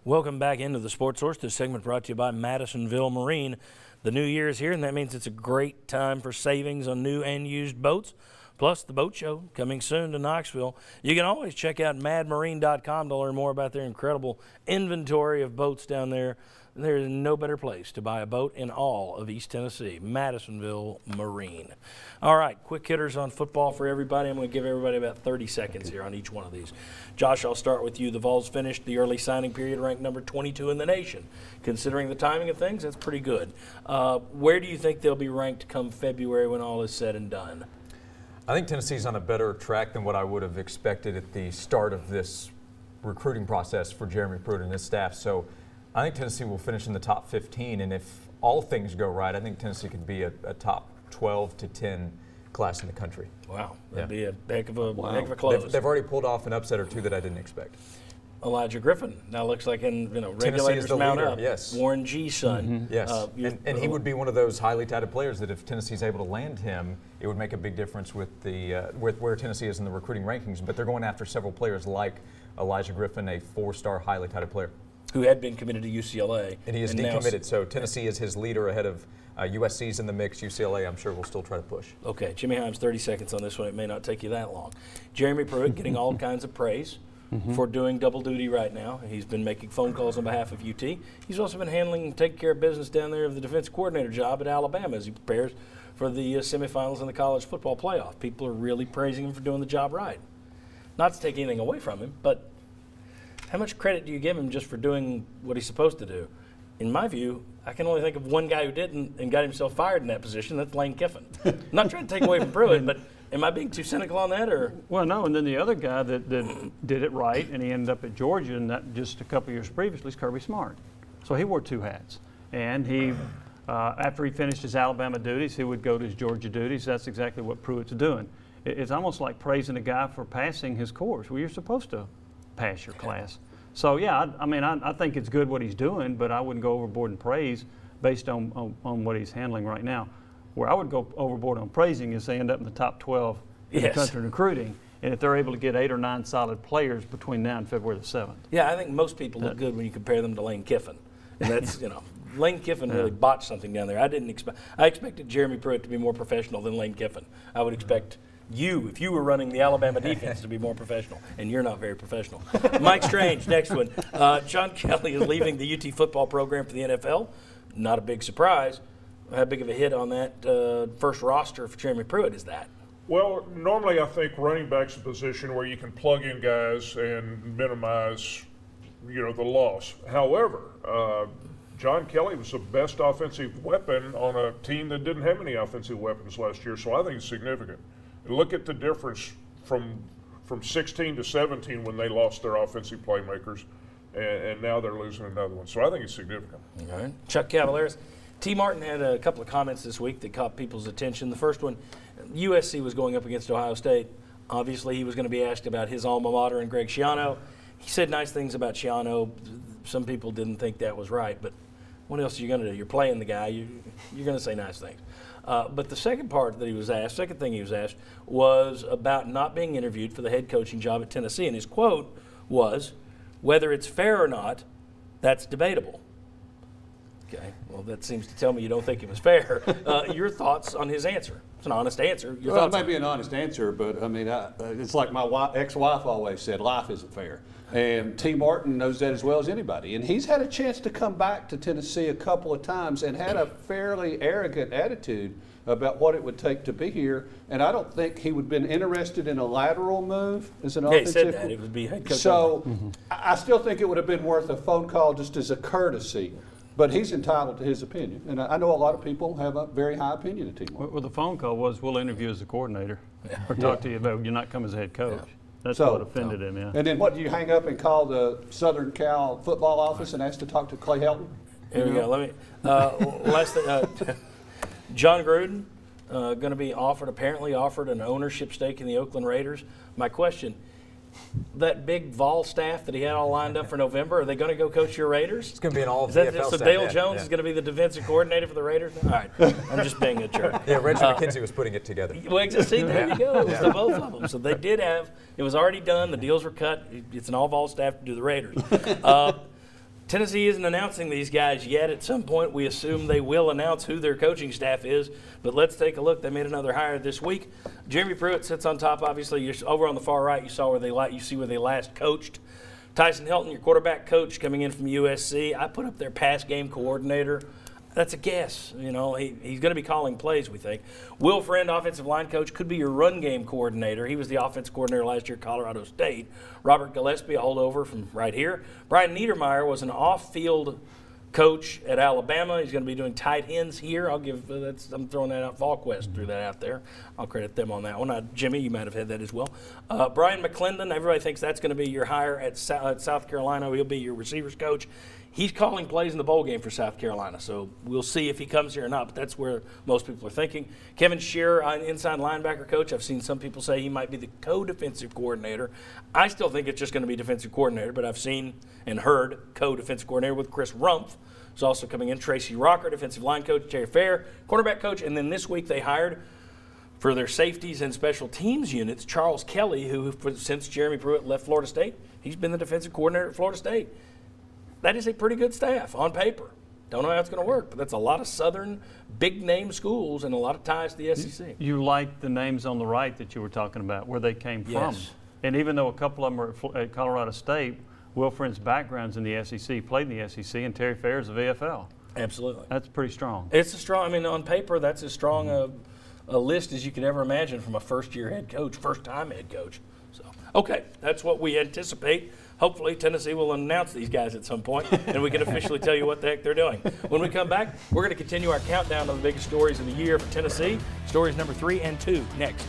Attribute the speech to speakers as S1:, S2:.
S1: Welcome back into the Sports Source. This segment brought to you by Madisonville Marine. The new year is here, and that means it's a great time for savings on new and used boats. Plus, the boat show coming soon to Knoxville. You can always check out madmarine.com to learn more about their incredible inventory of boats down there. There is no better place to buy a boat in all of East Tennessee, Madisonville Marine. All right, quick hitters on football for everybody. I'm going to give everybody about 30 seconds here on each one of these. Josh, I'll start with you. The Vols finished the early signing period ranked number 22 in the nation. Considering the timing of things, that's pretty good. Where do you think they'll be ranked come February when all is said and done?
S2: I think Tennessee's on a better track than what I would have expected at the start of this recruiting process for Jeremy Pruitt and his staff. So I think Tennessee will finish in the top 15, and if all things go right, I think Tennessee could be a top 12 to 10 class in the country.
S1: Wow, that'd be a heck of a close.
S2: They've already pulled off an upset or two that I didn't expect.
S1: Elijah Griffin now looks like regulators mount up.
S2: Yes.
S1: Warren G's son.
S2: Yes, and he would be one of those highly touted players that if Tennessee's able to land him, it would make a big difference with the with where Tennessee is in the recruiting rankings. But they're going after several players like Elijah Griffin, a 4-star highly touted player,
S1: who had been committed to UCLA.
S2: And he is decommitted, so Tennessee is his leader ahead of USC's in the mix. UCLA, I'm sure, will still try to push.
S1: Okay, Jimmy Himes, 30 seconds on this one. It may not take you that long. Jeremy Pruitt getting all kinds of praise for doing double duty right now. He's been making phone calls on behalf of UT. He's also been handling and taking care of business down there of the defense coordinator job at Alabama as he prepares for the semifinals in the college football playoff. People are really praising him for doing the job right. Not to take anything away from him, but how much credit do you give him just for doing what he's supposed to do? In my view, I can only think of one guy who didn't and got himself fired in that position. That's Lane Kiffin. I'm not trying to take away from Pruitt, but am I being too cynical on that? Or?
S3: Well, no, and then the other guy that did it right, and he ended up at Georgia, and that just a couple years previously, is Kirby Smart. So he wore 2 hats. And he, after he finished his Alabama duties, he would go to his Georgia duties. That's exactly what Pruitt's doing. It's almost like praising a guy for passing his course. Well, you're supposed to pass your class. So, yeah, I think it's good what he's doing, but I wouldn't go overboard in praise based on what he's handling right now. Where I would go overboard on praising is they end up in the top 12 in the country in recruiting, and if they're able to get 8 or 9 solid players between now and February the 7th.
S1: Yeah, I think most people look good when you compare them to Lane Kiffin. And that's, Lane Kiffin really botched something down there. I expected Jeremy Pruitt to be more professional than Lane Kiffin. I would expect you, if you were running the Alabama defense, to be more professional, and you're not very professional. Mike Strange, next one. John Kelly is leaving the UT football program for the NFL. Not a big surprise. How big of a hit on that first roster for Jeremy Pruitt is that?
S4: Well, normally I think running back's a position where you can plug in guys and minimize, the loss. However, John Kelly was the best offensive weapon on a team that didn't have any offensive weapons last year, so I think it's significant. Look at the difference from 16 to 17 when they lost their offensive playmakers, and now they're losing another one. So I think it's significant.
S1: All right. Chuck Cavaleris. T. Martin had a couple of comments this week that caught people's attention. The first one, USC was going up against Ohio State. Obviously, he was going to be asked about his alma mater and Greg Schiano. He said nice things about Schiano. Some people didn't think that was right, but what else are you going to do? You're playing the guy. You're going to say nice things. But the second thing he was asked was about not being interviewed for the head coaching job at Tennessee. And his quote was, "Whether it's fair or not, that's debatable." Okay, well, that seems to tell me you don't think it was fair. Your thoughts on his answer? It's an honest answer.
S5: Well, it might be an honest answer, but it's like my ex-wife always said, life isn't fair. And T. Martin knows that as well as anybody. And he's had a chance to come back to Tennessee a couple of times and had a fairly arrogant attitude about what it would take to be here. And I don't think he would have been interested in a lateral move as an offensive.
S1: He said that. It would be head coach.
S5: So I still think it would have been worth a phone call just as a courtesy. But he's entitled to his opinion. And I know a lot of people have a very high opinion of T. Martin.
S3: Well, the phone call was, we'll interview as a coordinator or talk to you about you're not coming as a head coach. Yeah. That's what offended him, yeah.
S5: And then what, do you hang up and call the Southern Cal football office and ask to talk to Clay Helton?
S1: Here we go. Let me, last thing, John Gruden going to be apparently offered an ownership stake in the Oakland Raiders. My question, that big Vol staff that he had all lined up for November, are they going to go coach your Raiders?
S2: It's going to be an all-VFL staff.
S1: So Dale Jones is going to be the defensive coordinator for the Raiders? All right. I'm just being a jerk.
S2: Yeah, Reggie McKenzie was putting it together.
S1: Well, see, there you go. It was the both of them. So they did have – it was already done. The deals were cut. It's an all-Vol staff to do the Raiders. Tennessee isn't announcing these guys yet. At some point, we assume they will announce who their coaching staff is. But let's take a look. They made another hire this week. Jeremy Pruitt sits on top. Obviously, you're over on the far right. You saw where you see where they last coached. Tyson Helton, your quarterback coach, coming in from USC. I put up their pass game coordinator. That's a guess. You know, he's going to be calling plays, we think. Will Friend, offensive line coach, could be your run game coordinator. He was the offensive coordinator last year at Colorado State. Robert Gillespie, a holdover from right here. Brian Niedermeyer was an off-field coach at Alabama. He's going to be doing tight ends here. I'm throwing that out. VolQuest threw that out there. I'll credit them on that one. Jimmy, you might have had that as well. Brian McClendon, everybody thinks that's going to be your hire at South Carolina. He'll be your receivers coach. He's calling plays in the bowl game for South Carolina, so we'll see if he comes here or not, but that's where most people are thinking. Kevin Shearer, inside linebacker coach. I've seen some people say he might be the co-defensive coordinator. I still think it's just going to be defensive coordinator, but I've seen and heard co-defensive coordinator with Chris Rumpf. Who's also coming in. Tracy Rocker, defensive line coach. Terry Fair, quarterback coach. And then this week they hired for their safeties and special teams units Charles Kelly, who since Jeremy Pruitt left Florida State, he's been the defensive coordinator at Florida State. That is a pretty good staff on paper. Don't know how it's going to work, but that's a lot of Southern big-name schools and a lot of ties to the SEC.
S3: You like the names on the right that you were talking about, where they came from.
S1: Yes.
S3: And even though a couple of them are at Colorado State, Will Friend's background's in the SEC, played in the SEC, and Terry Fair's a VFL.
S1: Absolutely.
S3: That's pretty strong.
S1: It's a strong, I mean, on paper, that's as strong a list as you could ever imagine from a first-year head coach, first-time head coach. So, okay, that's what we anticipate. Hopefully, Tennessee will announce these guys at some point, and we can officially tell you what the heck they're doing. When we come back, we're going to continue our countdown of the biggest stories of the year for Tennessee. Stories number 3 and 2 next.